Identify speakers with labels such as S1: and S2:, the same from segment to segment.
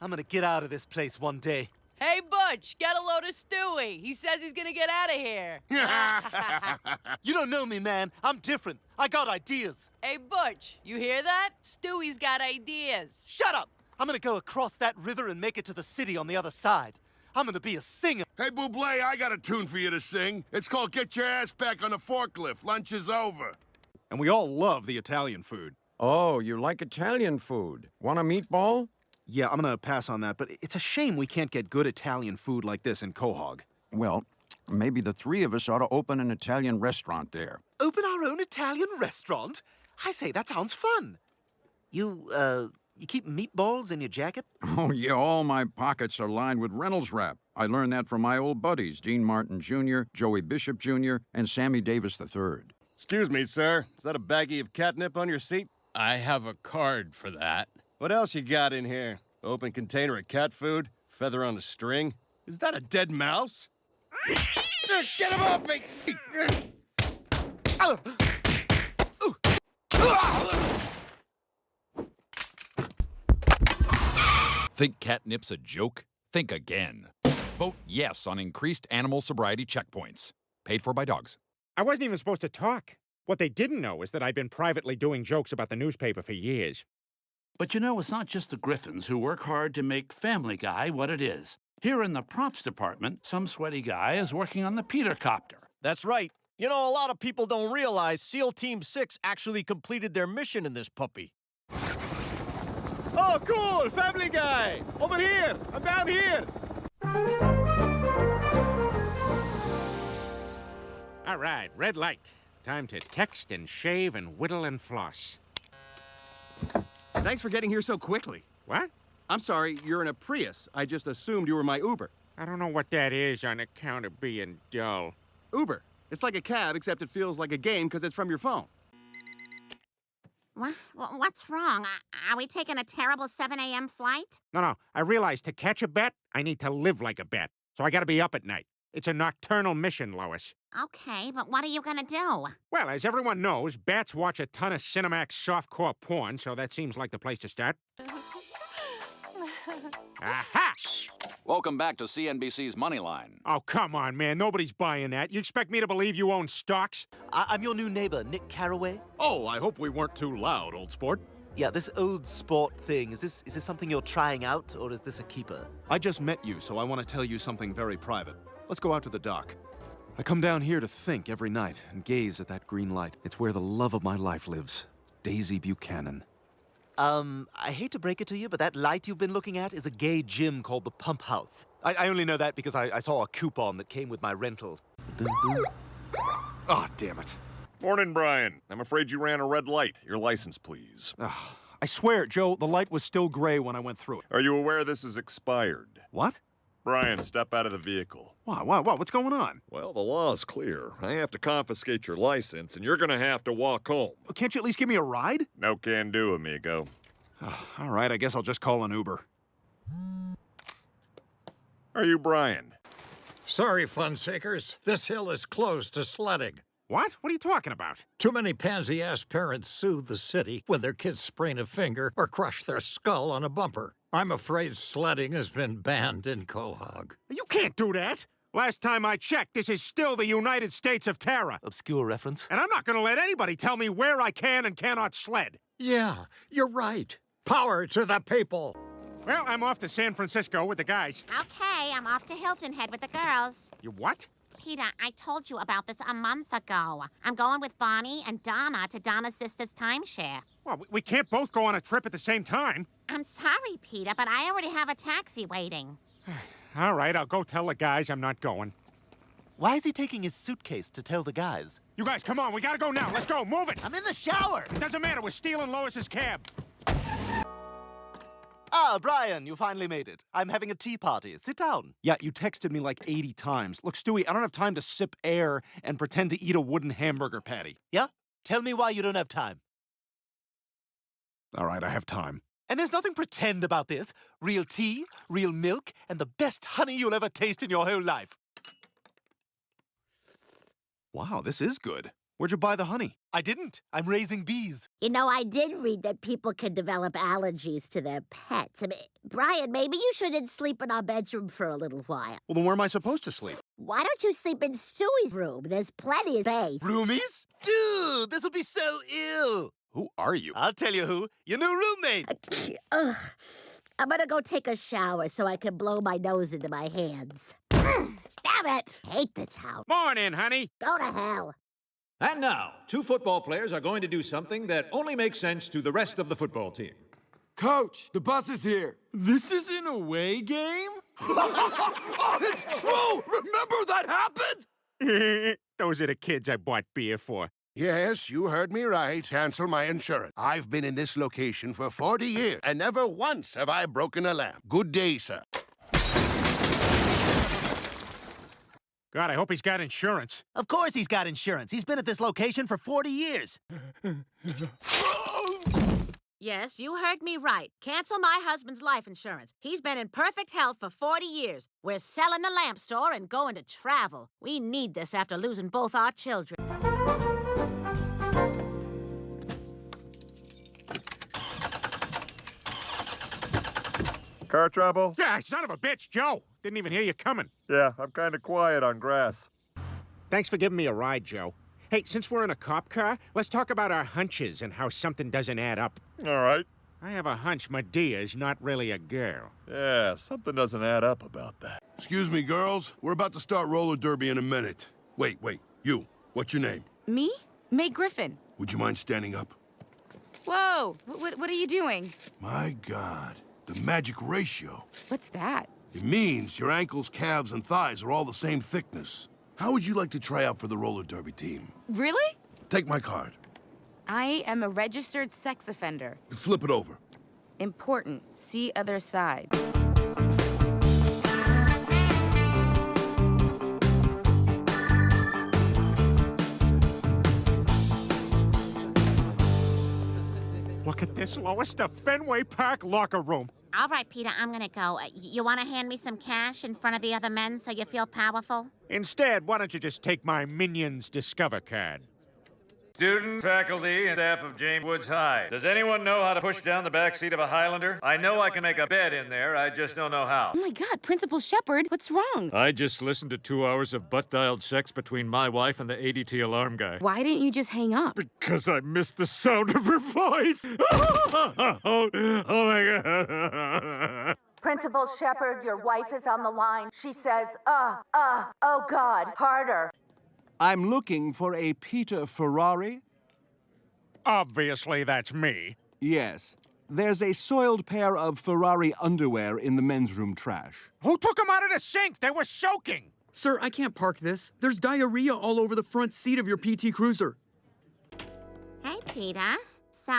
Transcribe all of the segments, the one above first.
S1: I'm gonna get out of this place one day.
S2: Hey, Butch, get a load of Stewie. He says he's gonna get out of here.
S1: You don't know me, man. I'm different. I got ideas.
S2: Hey, Butch, you hear that? Stewie's got ideas.
S1: Shut up! I'm gonna go across that river and make it to the city on the other side. I'm gonna be a singer.
S3: Hey, Bublé, I got a tune for you to sing. It's called Get Your Ass Back on the Forklift. Lunch is over.
S4: And we all love the Italian food.
S5: Oh, you like Italian food. Want a meatball?
S4: Yeah, I'm gonna pass on that, but it's a shame we can't get good Italian food like this in Quahog.
S5: Well, maybe the three of us ought to open an Italian restaurant there.
S1: Open our own Italian restaurant? I say, that sounds fun. You keep meatballs in your jacket?
S5: Oh, yeah, all my pockets are lined with Reynolds wrap. I learned that from my old buddies, Dean Martin Jr., Joey Bishop Jr., and Sammy Davis III.
S6: Excuse me, sir. Is that a baggie of catnip on your seat?
S7: I have a card for that.
S6: What else you got in here? Open container of cat food? Feather on a string? Is that a dead mouse? Get him off me!
S8: Think catnip's a joke? Think again. Vote yes on increased animal sobriety checkpoints. Paid for by dogs.
S9: I wasn't even supposed to talk. What they didn't know is that I've been privately doing jokes about the newspaper for years.
S7: But you know, it's not just the Griffins who work hard to make Family Guy what it is. Here in the props department, some sweaty guy is working on the Peter Copter.
S10: That's right. You know, a lot of people don't realize SEAL Team 6 actually completed their mission in this puppy.
S6: Oh, cool! Family Guy! Over here! I'm down here!
S9: All right, red light. Time to text and shave and whittle and floss.
S6: Thanks for getting here so quickly.
S9: What?
S6: I'm sorry, you're in a Prius. I just assumed you were my Uber.
S9: I don't know what that is on account of being dull.
S6: Uber. It's like a cab, except it feels like a game because it's from your phone.
S11: What's wrong? Are we taking a terrible 7 a.m. flight?
S9: No, I realize to catch a bet, I need to live like a bet. So I gotta be up at night. It's a nocturnal mission, Lois.
S11: Okay, but what are you gonna do?
S9: Well, as everyone knows, bats watch a ton of Cinemax softcore porn, so that seems like the place to start. Aha!
S8: Welcome back to CNBC's Moneyline.
S9: Oh, come on, man. Nobody's buying that. You expect me to believe you own stocks?
S1: I'm your new neighbor, Nick Carraway.
S4: Oh, I hope we weren't too loud, old sport.
S1: Yeah, this old sport thing, is this something you're trying out, or is this a keeper?
S4: I just met you, so I want to tell you something very private. Let's go out to the dock. I come down here to think every night and gaze at that green light. It's where the love of my life lives, Daisy Buchanan.
S1: I hate to break it to you, but that light you've been looking at is a gay gym called the Pump House. I only know that because I saw a coupon that came with my rental.
S4: Oh, damn it.
S3: Morning, Brian. I'm afraid you ran a red light. Your license, please.
S4: I swear, Joe, the light was still gray when I went through it.
S3: Are you aware this is expired?
S4: What?
S3: Brian, step out of the vehicle.
S4: Why? What's going on?
S3: Well, the law's clear. I have to confiscate your license, and you're gonna have to walk home.
S4: Can't you at least give me a ride?
S3: No can do, amigo.
S4: All right, I guess I'll just call an Uber.
S3: Are you Brian?
S12: Sorry, fun seekers. This hill is closed to sledding.
S9: What? What are you talking about?
S12: Too many pansy-ass parents sue the city when their kids sprain a finger or crush their skull on a bumper. I'm afraid sledding has been banned in Quahog.
S9: You can't do that. Last time I checked, this is still the United States of Terra.
S1: Obscure reference.
S9: And I'm not going to let anybody tell me where I can and cannot sled.
S12: Yeah, you're right. Power to the people.
S9: Well, I'm off to San Francisco with the guys.
S11: Okay, I'm off to Hilton Head with the girls.
S9: You what?
S11: Peter, I told you about this a month ago. I'm going with Bonnie and Donna to Donna's sister's timeshare.
S9: Well, we can't both go on a trip at the same time.
S11: I'm sorry, Peter, but I already have a taxi waiting.
S9: All right, I'll go tell the guys I'm not going.
S1: Why is he taking his suitcase to tell the guys?
S9: You guys, come on, we gotta go now. Let's go, move it.
S1: I'm in the shower.
S9: It doesn't matter, we're stealing Lois's cab.
S1: Ah, Brian, you finally made it. I'm having a tea party. Sit down.
S4: Yeah, you texted me like 80 times. Look, Stewie, I don't have time to sip air and pretend to eat a wooden hamburger patty.
S1: Yeah? Tell me why you don't have time.
S4: All right, I have time.
S1: And there's nothing pretend about this. Real tea, real milk, and the best honey you'll ever taste in your whole life.
S4: Wow, this is good. Where'd you buy the honey?
S1: I didn't. I'm raising bees.
S13: You know, I did read that people can develop allergies to their pets. I mean, Brian, maybe you shouldn't sleep in our bedroom for a little while.
S4: Well, then where am I supposed to sleep?
S13: Why don't you sleep in Stewie's room? There's plenty of space.
S1: Roomies? Dude, this'll be so ill.
S4: Who are you?
S1: I'll tell you who. Your new roommate.
S13: Ugh. I'm gonna go take a shower so I can blow my nose into my hands. Damn it! Hate this house.
S9: Morning, honey.
S13: Go to hell.
S14: And now, two football players are going to do something that only makes sense to the rest of the football team.
S15: Coach, the bus is here. This is an away game? Oh, it's true! Remember that happened?
S9: Those are the kids I bought beer for.
S3: Yes, you heard me right. Cancel my insurance. I've been in this location for 40 years, and never once have I broken a lamp. Good day, sir.
S9: God, I hope he's got insurance.
S1: Of course he's got insurance. He's been at this location for 40 years.
S2: Yes, you heard me right. Cancel my husband's life insurance. He's been in perfect health for 40 years. We're selling the lamp store and going to travel. We need this after losing both our children.
S16: Car trouble?
S9: Yeah, son of a bitch, Joe. Didn't even hear you coming.
S16: Yeah, I'm kind of quiet on grass.
S9: Thanks for giving me a ride, Joe. Hey, since we're in a cop car, let's talk about our hunches and how something doesn't add up.
S16: All right.
S9: I have a hunch Medea's not really a girl.
S16: Yeah, something doesn't add up about that.
S3: Excuse me, girls. We're about to start roller derby in a minute. Wait. You. What's your name?
S2: Me? May Griffin.
S3: Would you mind standing up?
S2: Whoa, what are you doing?
S3: My God. The magic ratio.
S2: What's that?
S3: It means your ankles, calves, and thighs are all the same thickness. How would you like to try out for the roller derby team?
S2: Really?
S3: Take my card.
S2: I am a registered sex offender.
S3: Flip it over.
S2: Important. See other side.
S9: Look at this, Lois, the Fenway Park locker room.
S11: All right, Peter, I'm gonna go. You want to hand me some cash in front of the other men so you feel powerful?
S9: Instead, why don't you just take my Minions Discover card?
S14: Student, faculty, and staff of James Woods High. Does anyone know how to push down the back seat of a Highlander? I know I can make a bed in there, I just don't know how.
S2: Oh my God, Principal Shepard, what's wrong?
S14: I just listened to 2 hours of butt-dialed sex between my wife and the ADT alarm guy.
S2: Why didn't you just hang up?
S14: Because I missed the sound of her voice. Oh my God.
S17: Principal Shepard, your wife is on the line. She says, oh God, harder.
S18: I'm looking for a Peter Ferrari.
S9: Obviously, that's me.
S18: Yes. There's a soiled pair of Ferrari underwear in the men's room trash.
S9: Who took them out of the sink? They were soaking.
S15: Sir, I can't park this. There's diarrhea all over the front seat of your PT Cruiser.
S11: Hey, Peter. So,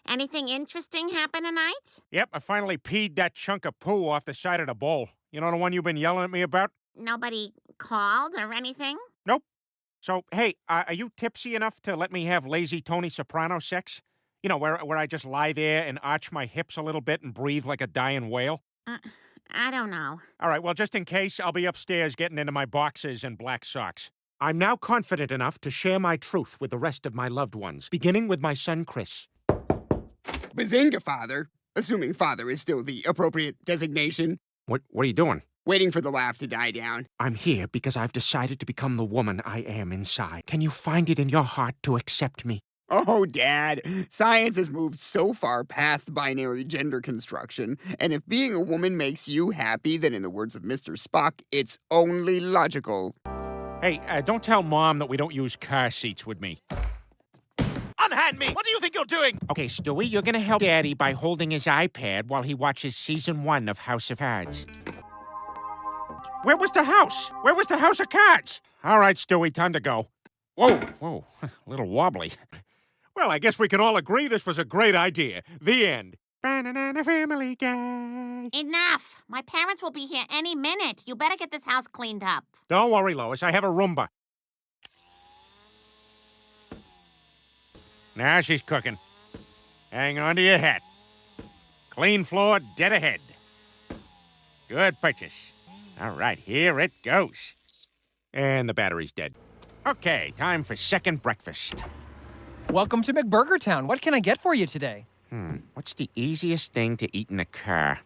S11: anything interesting happen tonight?
S9: Yep, I finally peed that chunk of poo off the side of the bowl. You know the one you've been yelling at me about?
S11: Nobody called or anything?
S9: Nope. So, hey, are you tipsy enough to let me have lazy Tony Soprano sex? You know, where I just lie there and arch my hips a little bit and breathe like a dying whale?
S11: I don't know.
S9: All right, well, just in case, I'll be upstairs getting into my boxers and black socks. I'm now confident enough to share my truth with the rest of my loved ones, beginning with my son, Chris.
S19: Bazinga, Father. Assuming father is still the appropriate designation.
S9: What are you doing?
S19: Waiting for the laugh to die down.
S9: I'm here because I've decided to become the woman I am inside. Can you find it in your heart to accept me?
S19: Oh, Dad. Science has moved so far past binary gender construction, and if being a woman makes you happy, then in the words of Mr. Spock, it's only logical.
S9: Hey, don't tell Mom that we don't use car seats with me.
S1: Unhand me! What do you think you're doing?
S9: Okay, Stewie, you're gonna help Daddy by holding his iPad while he watches Season 1 of House of Cards. Where was the house? Where was the House of Cards? All right, Stewie, time to go. Whoa, a little wobbly. Well, I guess we can all agree this was a great idea. The end. Banana Family Guy.
S11: Enough! My parents will be here any minute. You better get this house cleaned up.
S9: Don't worry, Lois. I have a Roomba. Now she's cooking. Hang on to your hat. Clean floor, dead ahead. Good purchase. All right, here it goes. And the battery's dead. Okay, time for second breakfast.
S20: Welcome to McBurgertown. What can I get for you today?
S9: What's the easiest thing to eat in the car?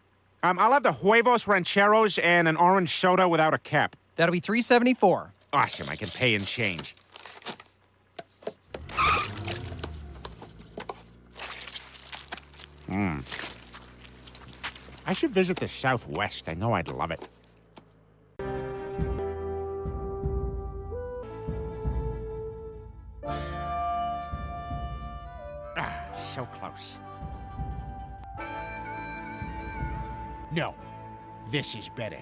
S9: I'll have the huevos rancheros and an orange soda without a cap.
S20: That'll be $3.74.
S9: Awesome, I can pay in change. I should visit the Southwest. I know I'd love it. So close. No, this is better.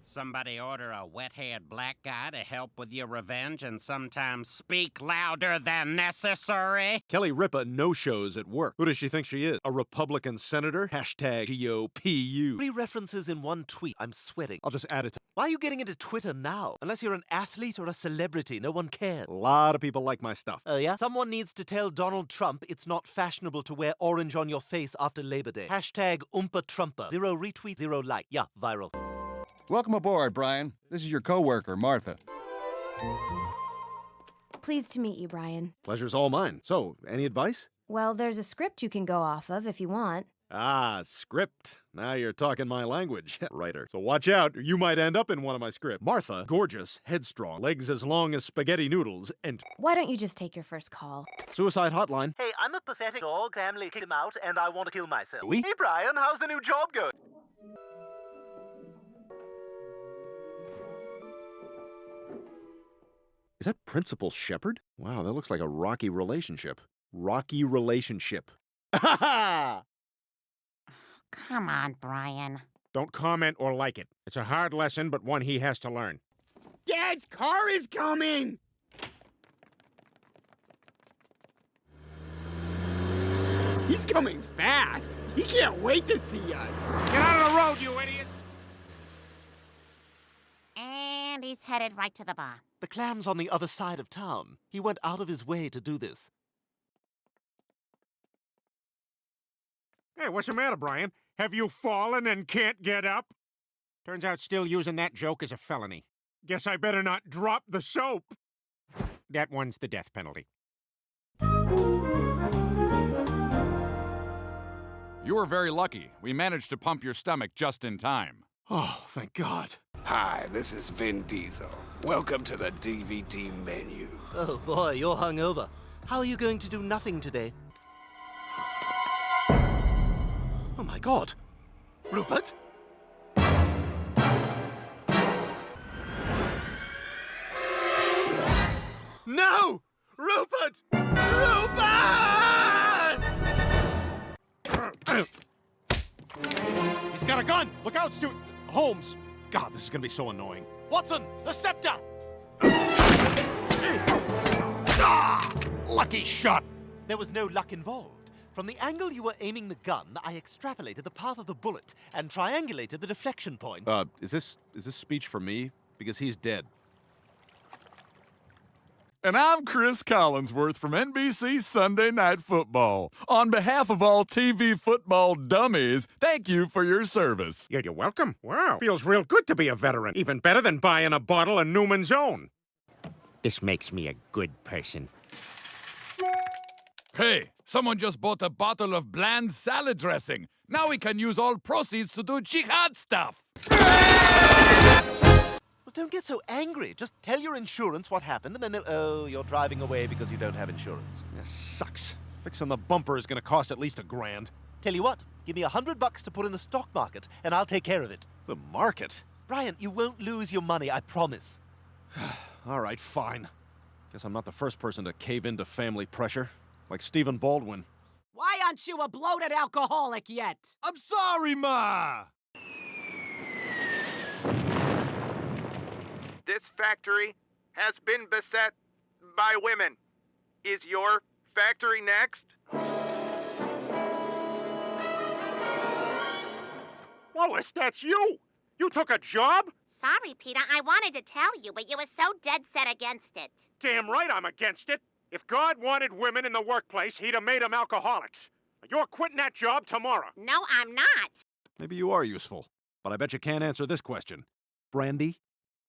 S21: Somebody order a wet-haired black guy to help with your revenge and sometimes speak louder than necessary?
S4: Kelly Ripa no-shows at work. Who does she think she is? A Republican senator? Hashtag GOPU.
S1: 3 references in one tweet. I'm sweating.
S4: I'll just add it to...
S1: Why are you getting into Twitter now? Unless you're an athlete or a celebrity, no one cares.
S4: A lot of people like my stuff.
S1: Oh, yeah? Someone needs to tell Donald Trump it's not fashionable to wear orange on your face after Labor Day. Hashtag Oompa Trumpa. 0 retweet, 0 like. Yeah, viral.
S6: Welcome aboard, Brian. This is your coworker, Martha.
S22: Pleased to meet you, Brian.
S4: Pleasure's all mine. So, any advice?
S22: Well, there's a script you can go off of if you want.
S4: Ah, script. Now you're talking my language. Writer. So watch out, you might end up in one of my scripts. Martha, gorgeous, headstrong, legs as long as spaghetti noodles, and...
S22: Why don't you just take your first call?
S4: Suicide hotline.
S1: Hey, I'm a pathetic dog. Family kicked him out, and I want to kill myself.
S4: Oui?
S1: Hey, Brian, how's the new job going?
S4: Is that Principal Shepherd? Wow, that looks like a rocky relationship. Rocky relationship.
S11: Come on, Brian.
S9: Don't comment or like it. It's a hard lesson, but one he has to learn.
S19: Dad's car is coming! He's coming fast. He can't wait to see us.
S9: Get out of the road, you idiots!
S11: And he's headed right to the bar.
S1: The clam's on the other side of town. He went out of his way to do this.
S9: Hey, what's the matter, Brian? Have you fallen and can't get up? Turns out still using that joke is a felony. Guess I better not drop the soap. That one's the death penalty.
S8: You were very lucky. We managed to pump your stomach just in time.
S4: Oh, thank God.
S23: Hi, this is Vin Diesel. Welcome to the DVD menu.
S1: Oh boy, you're hungover. How are you going to do nothing today? Oh my God. Rupert? No! Rupert! Rupert!
S9: He's got a gun! Look out, Stewie! Holmes! God, this is gonna be so annoying.
S1: Watson, the scepter!
S9: Lucky shot!
S1: There was no luck involved. From the angle you were aiming the gun, I extrapolated the path of the bullet and triangulated the deflection point.
S4: Is this speech for me? Because he's dead.
S16: And I'm Chris Collinsworth from NBC Sunday Night Football. On behalf of all TV football dummies, thank you for your service.
S9: You're welcome. Wow, feels real good to be a veteran. Even better than buying a bottle of Newman's Own. This makes me a good person.
S8: Hey, someone just bought a bottle of bland salad dressing. Now we can use all proceeds to do jihad stuff.
S1: Well, don't get so angry. Just tell your insurance what happened, and then they'll... Oh, you're driving away because you don't have insurance.
S4: This sucks. Fixing the bumper is gonna cost at least $1,000.
S1: Tell you what, give me $100 to put in the stock market, and I'll take care of it.
S4: The market?
S1: Brian, you won't lose your money, I promise.
S4: All right, fine. Guess I'm not the first person to cave into family pressure. Like Stephen Baldwin.
S24: Why aren't you a bloated alcoholic yet?
S6: I'm sorry, Ma!
S25: This factory has been beset by women. Is your factory next?
S9: Lois, that's you! You took a job?
S11: Sorry, Peter, I wanted to tell you, but you were so dead set against it.
S9: Damn right I'm against it. If God wanted women in the workplace, he'd have made them alcoholics. You're quitting that job tomorrow.
S11: No, I'm not.
S4: Maybe you are useful, but I bet you can't answer this question. Brandy,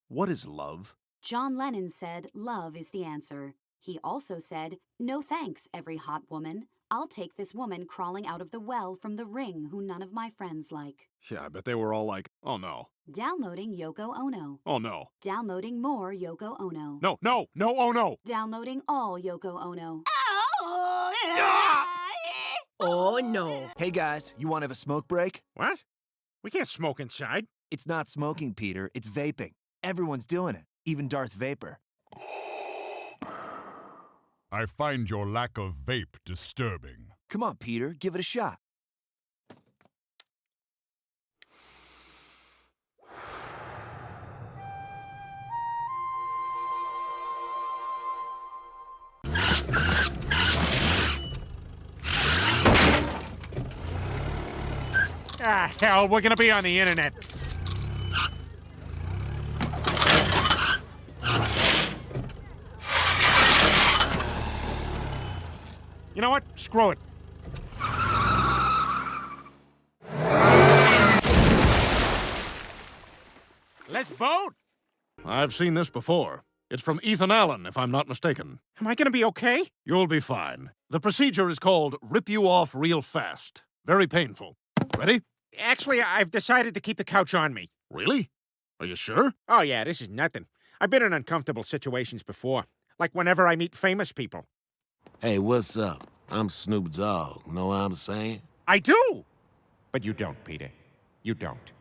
S4: what is love?
S5: John Lennon said love is the answer. He also said, "No thanks, every hot woman. I'll take this woman crawling out of the well from the ring who none of my friends like."
S4: Yeah, I bet they were all like, oh no.
S5: Downloading Yoko Ono.
S4: Oh no.
S5: Downloading more Yoko Ono.
S4: No, no, no, oh no.
S5: Downloading all Yoko Ono.
S7: Oh, no.
S10: Hey, guys, you want to have a smoke break?
S9: What? We can't smoke inside.
S10: It's not smoking, Peter. It's vaping. Everyone's doing it, even Darth Vapor.
S16: I find your lack of vape disturbing.
S10: Come on, Peter, give it a shot.
S9: Ah, hell, we're gonna be on the internet. You know what? Screw it. Let's vote!
S4: I've seen this before. It's from Ethan Allen, if I'm not mistaken.
S9: Am I gonna be okay?
S4: You'll be fine. The procedure is called rip you off real fast. Very painful. Ready?
S9: Actually, I've decided to keep the couch on me.
S4: Really? Are you sure?
S9: Oh, yeah, this is nothing. I've been in uncomfortable situations before. Like whenever I meet famous people.
S12: Hey, what's up? I'm Snoop Dogg. Know what I'm saying?
S9: I do! But you don't, Peter. You don't.